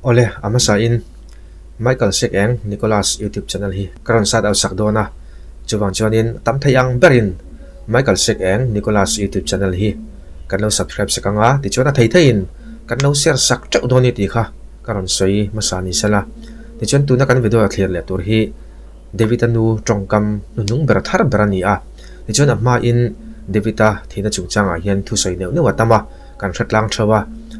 Ole amasa in Michael Sek eng Nicholas YouTube channel hi karon sat au sakdona chuwang chuanin tam thayang berin Michael Sek eng Nicholas YouTube channel hi kanlo subscribe sakanga ti chona thei thein kanlo share sak chau doni ti kha karon soi masani sala ti chon tuna kan video clear le tur hi David anu tongkam nunung ber thar berani a ti chon amma in Davita thina chungchanga hian thu soi neu watama kan thatlang thawa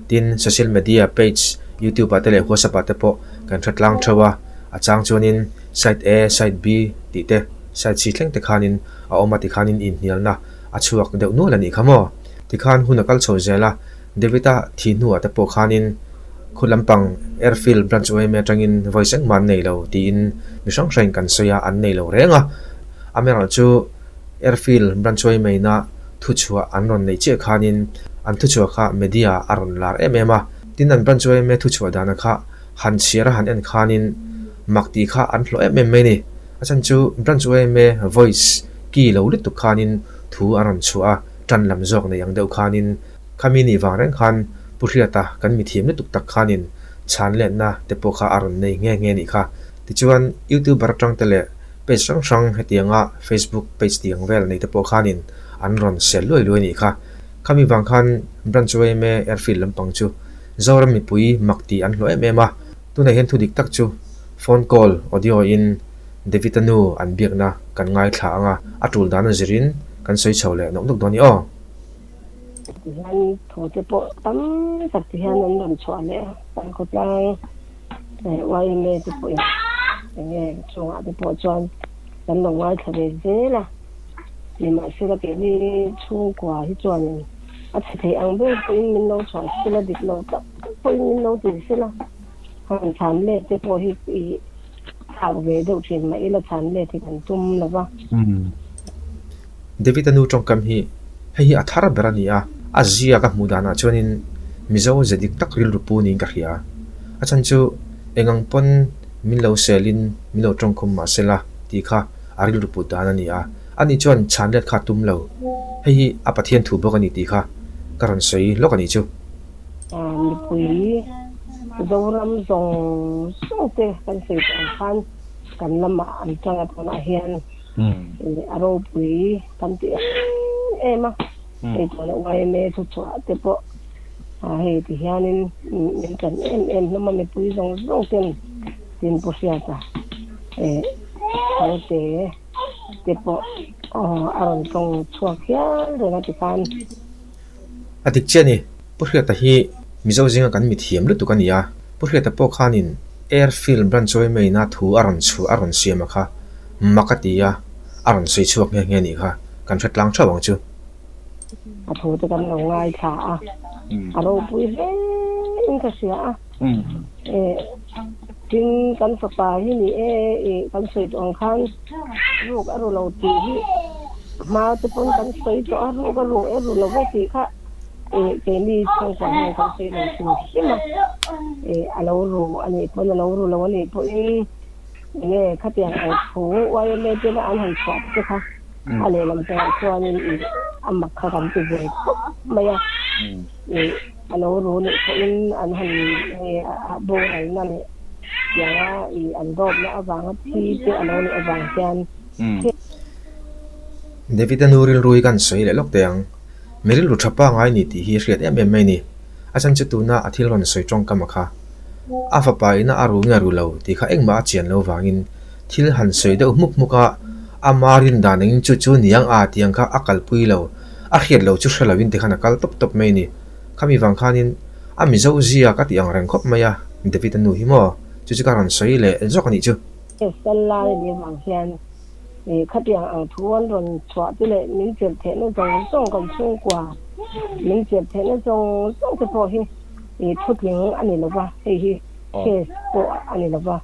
tin social media page YouTube atele WhatsApp atepo kan thatlang thawa achang chuanin site A site B ti te site C thleng te khanin a oma ti khanin in hialna a chuak deuh nu lani khamo ti khan hunakal chhojela Davita thinu atepo khanin khulampang airfield branch way me tangin voiceng man nei lo ti in misang train kan soya an nei lo renga amera chu airfield branch way me na thu chua anron nei che khanin an thu chua kha media aron lar emema tin an branch way me thu chua dana kha han sira han en khanin makti kha an hlo em me ni achan chu branch way me voice ki lo lit tu khanin thu aron chua tan lam jok ne yang deuh khanin khamini wangren khan puriata kan mi thiam le tuk tak khanin chan le na te po kha aron nei nge ni kha ti chuan YouTube tang tele page sang hetianga Facebook page tiang vel nei te po khanin an ron sel loi ni kha khami wang khan branch way me airfield lampang chu zoram mi pui makti an hlo em ema tu nei hen thu dik tak chu phone call audio in Davitanu an biakna kan ngai thla anga atul dana zirin kan soi chhole nok nok doni o han thu te po tam tak ti han an ron chwa le kan ko tlang wai me te po nge chunga te po chuan kan lo ngai thave je la ni ma se la ke ni chu kwa hi chuan a thei ang be po in min lo chwa se la dik lo ta po in min lo ti se la han chan le te po hi thao ve do thin ma ila chan le ti kan tum la ba Davitanu tongkam hi hei athar berani a azia ka mudana chuanin mizo zedik tak ril rupu ni ka hria achan chu engang pon minlo selin milo tongkhum ma sela ti kha aril rupu dana ni a ani chuan chanlet kha tumlo hei apathian thu bokani ti kha karon sei lokani chu mi pui zoram zong te kan sei khan kan lama an changa pona hian aro pui kan ti ema e tona wai me chu chu te po he ti hianin min kan em no ma me pui zong ten tin po sia ta te po aron tong chuak hian re na ti kan adik cheni purhia ta hi mizo zinga kan mi thiam lu tukania purhia ta po khanin airfield branch way me na thu aron chu aron siama kha makatia aron sei chuak nge ni kha kan thatlang thawang chu a thu te kan lo ngai tha aro pui he in ka sia tin kan fa pa hi ni kan sei to ang khan ruk aro lo ti hi ma te pon kan sei to aro ka ro lo ti kha ke ni chang kwa hai kan sei lo tin hi ma alo ro ani pon alo ro lo ani po nge khatiang ang thu wai me te na an han chop te kha ale lam te chuanin amak kha kan ti ve maya alo ro ni in an han bo ai na ni ya an dob na awang thi te alo ni awang hian Davitanu ril rui kan sei le lok teang meril ru thapa ngai ni ti hi hriat em mai ni achan chu tuna athil ron soi tong kama kha afa pa ina aru nga ru lo ti kha engma chian lo wangin thil han soi de muk muka amarin daning chu chu niang a tiang kha akal pui lo a khiat lo chu hrawin ti khana kal top mai ni khami wang khanin ami zo zia ka ti ang reng khop maya Davitanu hi mo chu chu karon soi le zok ani chu sala ni wang hian khatiang ang thuan ron chwa ti le min cher the na zong kan chung kwa min cher the na zong te po hi thu ting ani lo ba hi ke po ani lo ba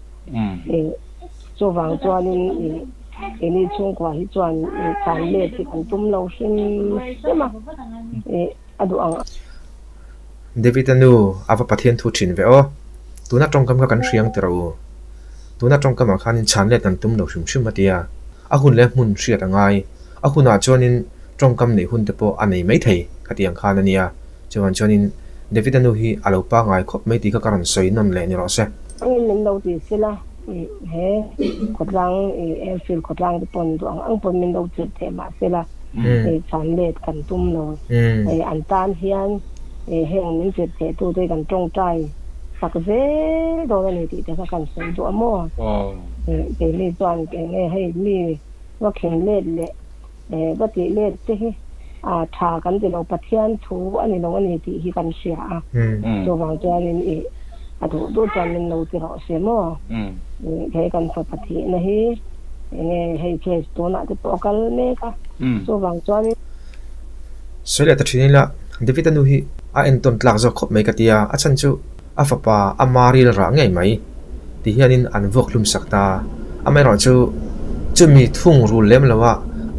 zo wang chuan ni chung kwa hi chuan kan le ti kan tum lo shin ma adu ang Davitanu ava pathian thu thin ve o tuna tongkam ka kan hriang te ro tuna tongkam khanin chanlet kan tum lo shum atia a hun le mun hriat angai a huna chuanin tongkam nei hun te po anei mai thei khatiang khan ania chuan chuanin David anu hi alo pa ngai khop mai ti ka karan soi nam le ni ro se ang min lo ti sila he khotlang airfield khotlang de pon do ang pon min lo ti the ma sila chan let kan tum lo an tan hian heng min ti the tu de kan tong tai sak ve do ni ti te ka kan soi do mo ke li chuan ke nge hei mi wa khen let le ba ti let te hi tha kan ti lo pathian thu ani lo ani ti hi kan sia so wang chuan in adu do chuan min lo ti ro se mo ke kan fa pathi na hi nge hei ke to na te to kal me ka so wang chuan soi le ta thinila David anu hi a en ton tlak zo khop mai ka tia a chan chu a fa pa a maril ra ngai mai ti hianin an vok hlum sakta a mai ro chu mi thung ru lem lawa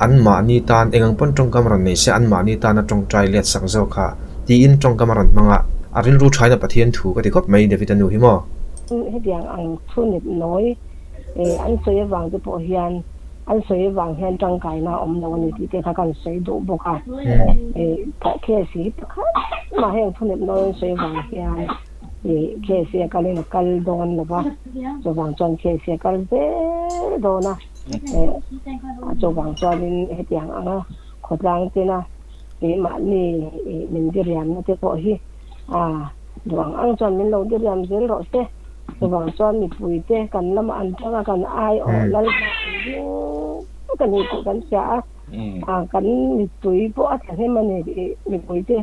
an ma ni tan engang pon tong kamaran nei se an ma ni tan a tong trai let sang zo kha ti in tong kamaran manga aril ru thaina pathian thu ka ti khop mai David anu hi mo he diang ang thunit noi an soi wang te po hian an soi wang hian tang kai na om lo ni ti te ka kan soi do bo ka ka ke si ka ma heng thunit noi soi wang hian ke si ka le na kal don lo ba so wang chon ke si kal ve do na so wang chon he diang ang khotlang te na ma ni min di riam na te ko hi duang ang chon min lo di riam zel ro te so wang chon mi pui te kan lam an ta kan ai o lal kan ni kan sia kan mi pui po a the man ni mi pui te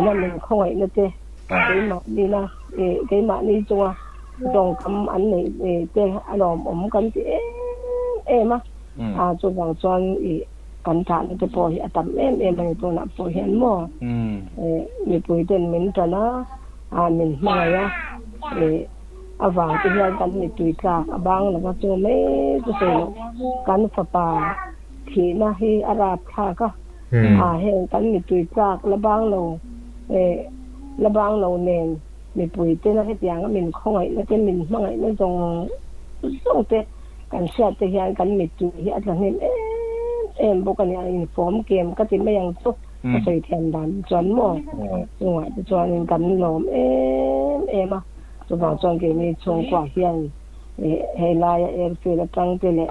na min khoi na te ke ma ni na ke ma ni chunga dong kam an nei te alom om kan ti ma so wang chon kan ta na te po hi atam em ni to na po hian mo mi pui ten min ta na min ma ya awang ti hian kan mi tui tla abang la wa chu me chu se lo kan fa pa thi na hi ara tha ka he kan mi tui tla la bang lo nen mi pui te na he tiang min khoi na te min ma ngai na jong te kan sia te hian kan mi tui hi atla nen em bo kan ya uniform kem ka ti me yang chu ka sei thian dan chuan mo chuan te chuan kan lom em so wang chon ke ni chong kwa hian he la ya airfield tang te le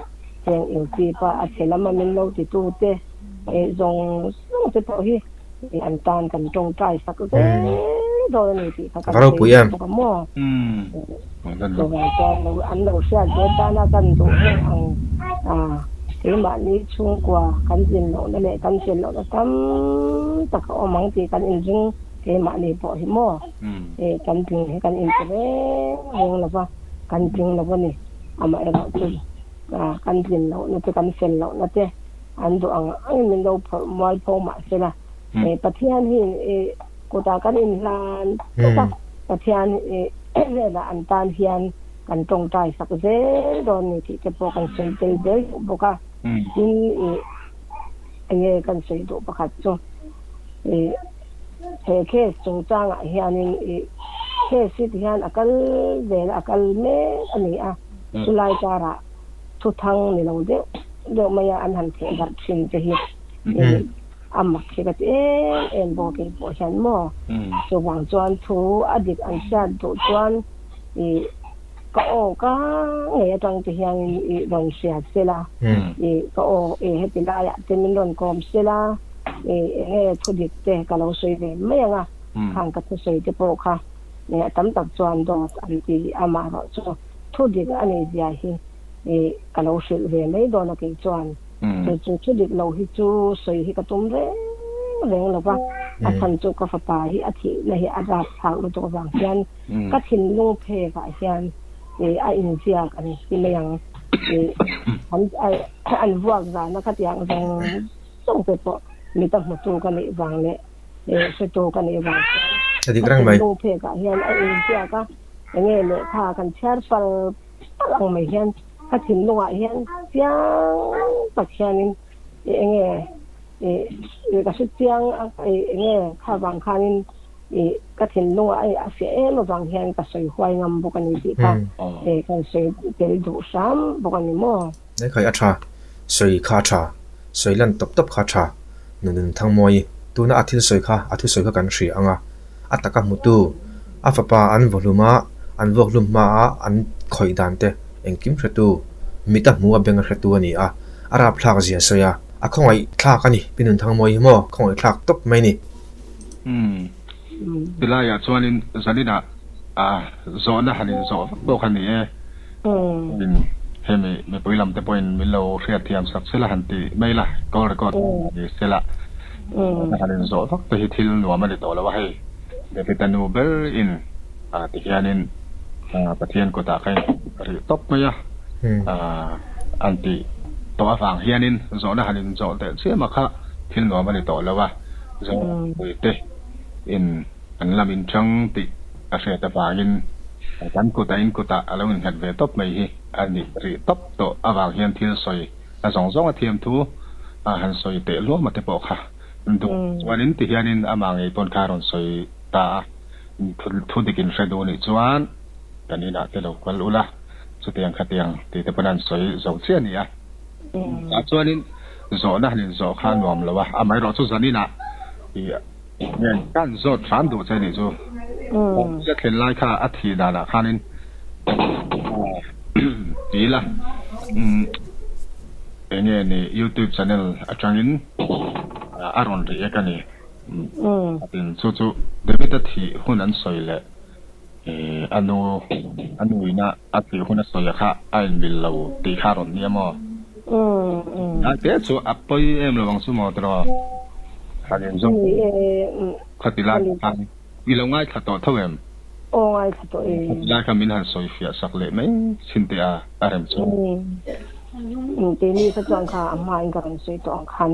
heng il ti pa a thela ma min lo ti tu te zong te po hi an tan kan tong tai sak te do ni ti ka Varo puyam mo so wang chon lo an lo sia do ta na kan do ang ke ma ni chung kwa kan jin lo na le kan chen lo na tam ta ka o mang ti kan in jing ke ma ni po hi mo kan ping he kan in te heng la ba kan ping la ba ni ama era tu kan ping lo na te kan chen lo na te an do ang min lo mal po ma se la pathian hi ko ta kan in lan ta pathian le la an tan hian kan tong tai sak ze do ni ti te po kan chen te de bo ka in nge kan sei do pa khat chu he ke chung chang a hianin ke si hian akal vel akal me ani sulai tara thu thang ni lo de maya an han the dar thin te hi amma ke ka en bo ke bo hian mo so wang chuan thu adik an sha do chuan ka o ka nge tang te hian ron sia sela ka o he ti la ya te min ron kom sela thu dik te ka lo soi ve me nga khang ka thu soi te po kha tam tak chuan do an ti ama ro chu thu dik ani ja hi ka lo sil ve me do na ke chuan chu thu dik lo hi chu soi hi ka tum re leng lo ba a than chu ka fa pa hi a thi na hi a ra thang lo to wang hian ka thin lung phe ka hian a in sia ka ni ki me yang an vuak za na ka tiang jong te po mi ta mo tu ka ni wang le se to ka ni wang adik rang mai lo phe ka hian a in sia ka nge le tha kan char fal ang mai hian ka thin lunga hian piang tak hianin nge ka su piang nge kha wang khanin ka thin lunga a se lo wang hian ka soi huai ngam bo ka ni ti ka kan soi tel du sam bo ka ni mo nei khai a tha soi kha tha soi lan top top kha tha Nunthangmawii tuna athil soi kha kan hri anga ataka mutu afapa an volume ma an khoi dan te engkim hretu mita mu abeng hretu ani a arap thlak zia soya a khongai thlak ani pinun thangmoi mo khongai thlak top mai ni tilaya chuanin zanina zona hanin zo bo khani e bin hemi me poilam te point milo ria thiam sak sela hanti maila kol record ni sela hanin zo thok te thil nuam ani to lawa hei de pitanu ber in ti hianin pathian ko ta kai ri top maya anti to afang hianin zona hanin zo te se makha thil nuam ani to lawa zo te in an lamin chang ti a se ta bangin kan ko ta in ko ta alawin hat ve top mai hi ani ri top to awang hian thil soi a zong a thiam thu han soi te lo ma te po kha ndu wanin ti hianin amang ei pon kharon soi ta thu dikin hredu ni chuan kanina te lo kwal ula chutiang khatiang ti te panan soi zong che ni a chuanin zo na hanin zo khan nuam lawa amai ro chu zanina nên gan zo tran du che ni chuจะเห็นไลค์ค่าอัฐิดานะค่านี้ดีละเนี่ยนี่ YouTube channel อาจารย์อารอนเรียกันนี่เป็นจู่ๆเดี๋ยวจะที่หุ่นนั้นสวยเลยอันนู้นนะอัฐิหุ่นนั้นสวยค่ะไอ้บิลเราตีคารอนเนี่ยมั้งเดี๋ยวจู่อัปไปเราบางสุ่มตัวค่านี้จู่ค่าตีละค่าวิลงง่ายขัดต่อเท่าเดิมง่ายขัดต่อได้คำมินหันสวยเฟียสักเล่ไหมสินเตียอะไรมั้งทีนี้ก็จงค่ะอามาอิงกันสวยต่อคัน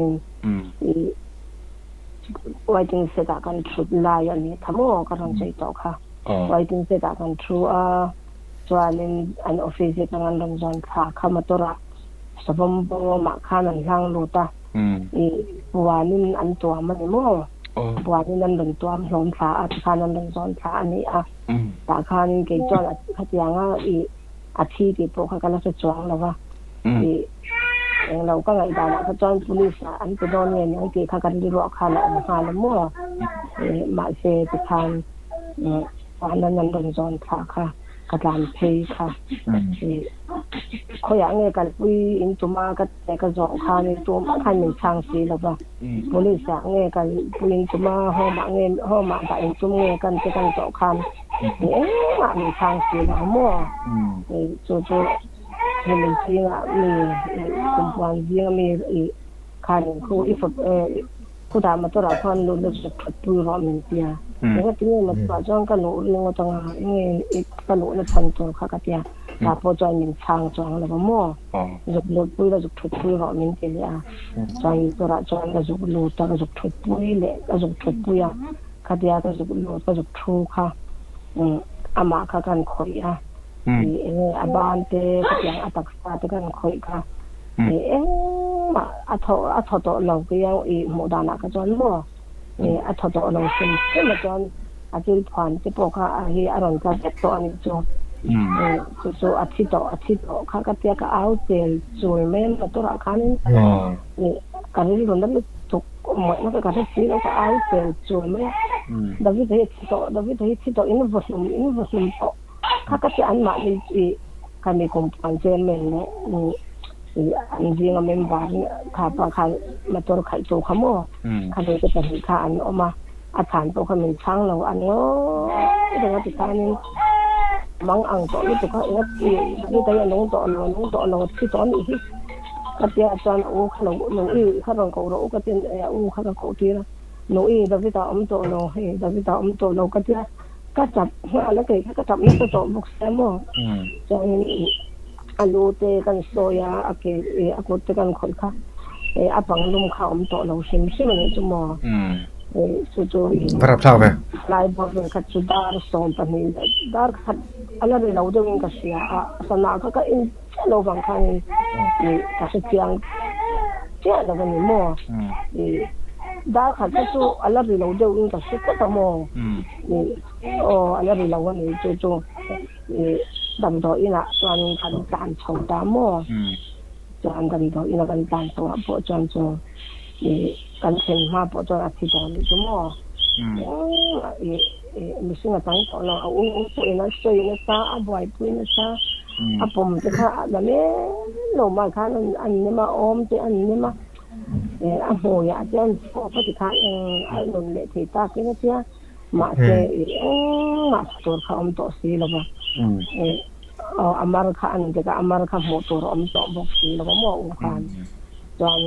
ไว้จึงเสด็จกันชุดลายอันนี้ทั้งหมดกันสวยต่อค่ะไว้จึงเสด็จกันชุดส่วนอันออฟฟิศกันลงจนค่ะข้ามาตัวละสมบูรณ์มาข้านันทางลูตาวันนี้อันตัวมันมั่ววันนี้นั่นเป็นตัวหลงขาอาคารนั่นเป็นซ้อนขาอันนี้แต่อาคารนี้เกี่ยวกับขัดยังอาชีพที่พวกเขากันแล้วจะจ้างแล้วว่าเราก็ไงได้แล้วก็จ้างผู้ลิสอันเป็นโดนเนี่ยยังเกี่ยวกับการที่รู้อาคารแล้วอาคารแล้วมั่วมาเสียที่ทางวันนั้นนั่นเป็นซ้อนขาค่ะกระดานเพย์ค่ะเขาอยากเงี้ยกันวิ่งตัวมาก็แต่ก็สองคันตัวมาคันหนึ่งช่างสีแล้วป่ะบริษัทเงี้ยกันวิ่งตัวมาห้องมาเงี้ยห้องมาแต่งตัวเงี้ยกันจะกันสองคันมาหนึ่งช่างสีแล้วมั่วจู่ๆมีจริงอ่ะมีสมบัติจริงมีคันคู่อีฟผู้ดามาตัวละคนรู้สึกถูกปืนรอมินเตียแล้วก็ที่นี่มาตัวจ้องกันหนูเรื่องว่าต้องเงี้ยกันหนูในพันตัวข้าก็เตียแต่พอจอยมินช่างจ้องแล้วก็มั่วจุกรถปุ้ยแล้วจุกถูกปุ้ยรอมินเตียจอยตัวละจอยก็จุกรถก็จุกถูกปุ้ยเละก็จุกถูกปุ้ยข้าเตียก็จุกรถก็จุกถูกค่ะอามาข้ากันคอยอาบ้านเตะข้าเตียอาตักซาเตกันคอยค่ะอาทอตัวเราก็ยังหมู่ดานะก็จอนมั่วอาทอตัวเราซึ่งมาจอนอาจิลผ่านที่พวกเขาอารมณ์จะเจ็บตัวนี่จู่อาทิตย์เขาก็เตี้ยก็เอาเจลจู่แม่มาตัวละคันนี่การที่เรานั้นถูกเหมือนกับการที่สีเราก็เอาเจลจู่แม่ดาวิดที่ตัวอินวัสดุเขาก็จะอันมาอีการมีความปัญญาเมนเนี่ยอันจริงๆมันบางข้าพเจ้ามาตัวไข่ตัวขโมยข้าเลยจะเป็นข้าอันออกมาอาถรรพ์ตัวขมิ้นช่างเราอันโง่ที่เราติดตามนี่มังอังตัวนี้ตัวเขานี่แต่ยังน้องตัวเราที่ตอนนี้ก็เดี๋ยวอาจารย์โอ้ข้าเราข้าเราเขาเราก็เดี๋ยวข้าเราเขาที่ละน้องดาวิดอมตัวเราดาวิดอมตัวเราก็เดี๋ยวก็จับแล้วก็จับนี่ก็ตัวบุกแซมจนอันรู้เตกันโซยาโอเคกูเตกันคนค่ะอาปังลุมข่าวตัวเราชิมมันจะมอจู่ๆรับทราบไหมลายบอกเลยคัดจุดาร์ส่งไปนี่ดาร์คัดอะไรเราเดินกันเสียสนาก็อินเราฟังคันนี่แต่สุดยังเจ้าเราเป็นมอดาร์คัดก็จู่อะไรเราเดินกันเสียก็ต้องมอนี่อะไรเราวันนี้จู่ดำตัวอีน่ะจวนกันจานชงตามอจวนดำตัวอีน่ะกันจานตัวปวดจวนกันเข็นมาปวดจวนอาทิตย์นี้จุ่ม mi singa tang to na pu ina soi na sa abwai pu ina sa apom te kha da me lo ma kha an ne ma om te an ne ma a ho ya jan ko pa ti kha ai non le te ta ke na tia ma se ma to kha om to si lo ba amar kha an te ka amar kha mo to om to bo si lo mo u khan jan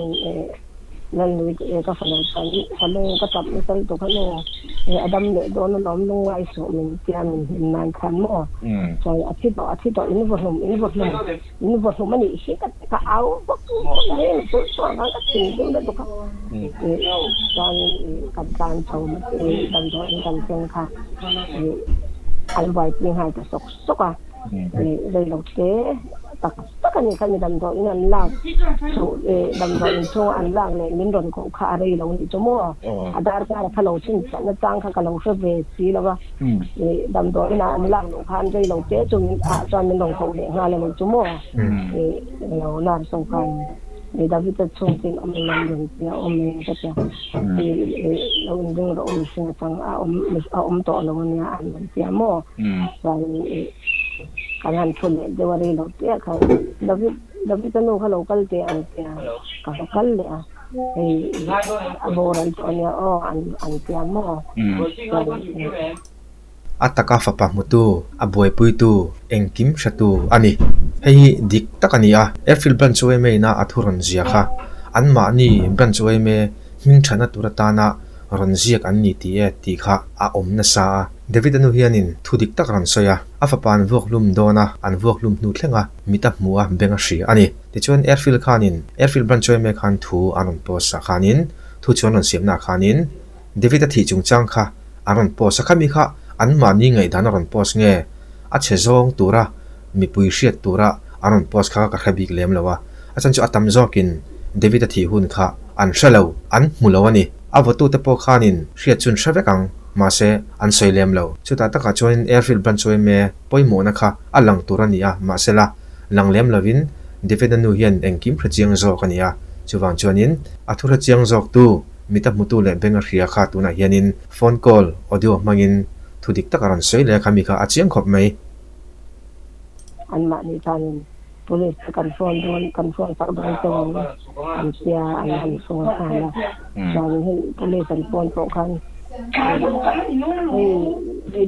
nan ni ka fa nan kan lo ka tap ni sal to kha lo adam le do no nom lo ai so min tian min nan khan mo so athi to in vo hlom mani shi ka au bo ne so so ga ka tin ding da to ka kan chau ma dan do in kan chen kha al bai ping hai ta sok sok a le lo te tak ni kan dan do in an lang so dan do in so an lang le min don ko kha re lo ni to mo adar ka ka lo chin na tang ka lo se ve si lo ba dan do in an lang lo khan re lo te chung a chan min dong ko le nga le lo to mo lo na so kan David at something ang lang niya ka siya lo ndong ro sing tang to lo niya an siya mo kanan chule de wari lo tia ka David no ka local te an siya ka lokal le aboran to niya an siya mo ataka fapa mutu aboy puitu engkim shatu ani hei dik takania airfield branch we me na athuron zia kha anma ni branch we me hing thana turatana ronziak an ni ti kha a omna sa David anu hianin thudik tak ran soya afapan vok lum dona an vok lum nu thlenga mita muwa benga hri ani tichuan airfield khanin airfield branch we me khan thu anon posa khanin thu chuan on siamna khanin David a thi chungchang kha anon posa khami kha an mani ngai dan ron pos nge a chezong tura mi pui hriat tura aron pos kha ka khabik lem lawa achan chu atam zokin David a thi hun kha an shalo an mulawani avotu te po khanin hriat chun hravekang ma se an soilem lo chuta taka join airfield branch we me poimo na kha alang turania ma se la langlem lovin David anu hian engkim phrachiang zo kania chuwang chuanin athura chiang zok tu mita mutu le benga hria kha tuna hianin phone call audio mangin thudik takaran soile khami kha achiang khop mai an ma ni tan police kan phone tak don to an sia an so khala so hin police kan phone to kan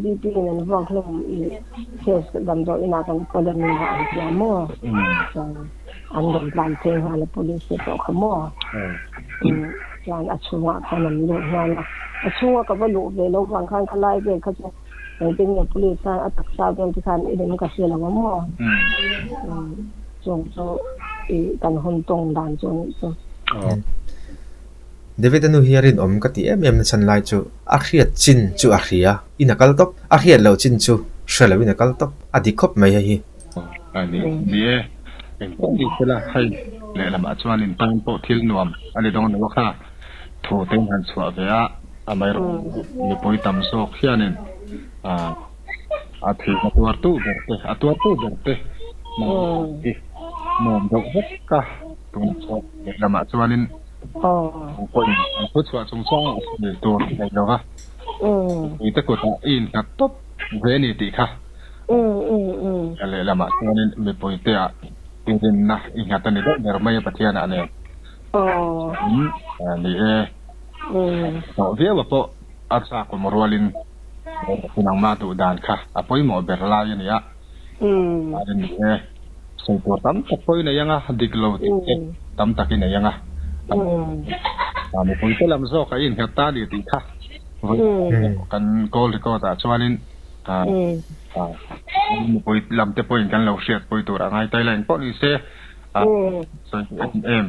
di pin an vok lo kes dam do ina kan kolan ni an sia mo so an don plan te hala police to khamo yan achunga kan an lo hala achunga ka ba lo le lo wang kan khalai ke khaเป็นอย่างผู้ลิซ่าอัตราเป็นที่การเดินกับเสียแล้วมั้งจงการหุ่นตรงด่านจงDavid anu hiarin kati em na chan lai chu akhiat chin chu akhia inakal top akhiat lo chin chu shalo inakal top adikop mai hi ani die en di sela hai le lama chuan in tang po thil nuam ani dong na kha tho teng han chwa vea amai ro ni poi tam so khianin athi atuar tu berte mom do ka tung so lama chuanin poi pu chwa chung chang ni to nei lo ha ta ko ta in ka top ve ni ti kha ale lama chuanin me poi te a in na in ha ta ni do ner mai pathian ane ni so ve wa po arsa ko morwalin kunang ma tu dan kha apoi mo berla yani ya aden so to tam apoi na yanga diklo tam takin na yanga mo poi te lam zo ka in ka ta di ti kha kan call ko ta chuanin mo poi lam te poi kan lo shet poi tu ra ngai Thailand po ni se so em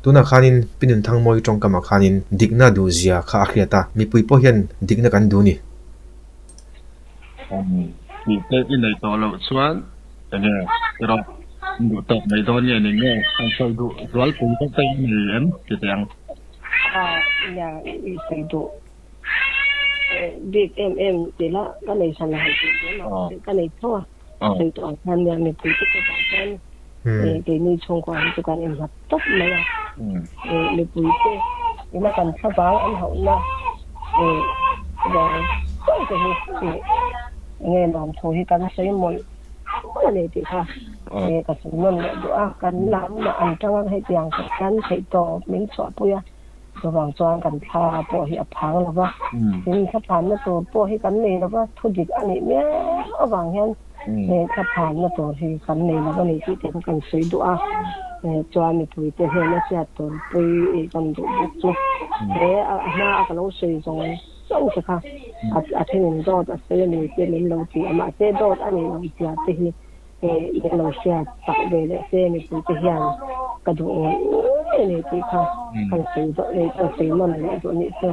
tuna khanin pinun thangmoi tong kama khanin Dikna du zia kha akhiata mi pui po hian Dikna kan du ni ni te in nei to lo chuan ene ro du to nei do ni ni nge an so du rol pu to te ni em ti tang ya i se do big de la ka nei san la ka nei to se to kan ya ni pu to ta kan ke ni chong kwa to kan em hat top mai le pu te ina kan sa ba an hau na rồi cái nghe làm thôi cái sấy mồi cái này thì ha cái sấy mồi đó cái làm mà ăn trong hay tiếng cái sấy to mình xóa bùiระหว่างจองกันพาปอหิอพังแล้วว่าทีขับผ่านมาตัวปอหิกันเลยแล้วว่าทุจิกอันนี้เนี่ยระหว่างเห็นขับผ่านมาตัวหิกันเลยแล้วก็นี่ที่เต็มกันสวยดูจวนมีปุ๋ยเต็มเลยเสียตัวปุ๋ยกันดูบุกจุหน้าก็เราสวยตรงส่งสิค่ะอาทิตย์นึงโดดเสียเลยเสียเลยเราตีมาเสียโดดอันนี้เราเสียที่เราเสียตักเบลเสียมีปุ๋ยที่ยังกระดูกนี่ที่ค่ะกันสวยตัวนี้กันสวยมันเลยตัวนี้เสีย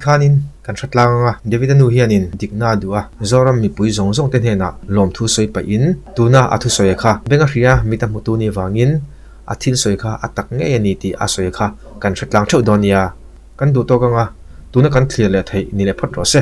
khanin kan thatlanga devidanu hianin dikna duwa zoram mi pui zong zong ten hena lom thu soi pa in tuna athu soi kha benga hria mita mutu ni wangin athil soi kha atak nge ani ti a soi kha kan thatlang thau donia kan du to kanga tuna kan thlir le thei ni le phat ro se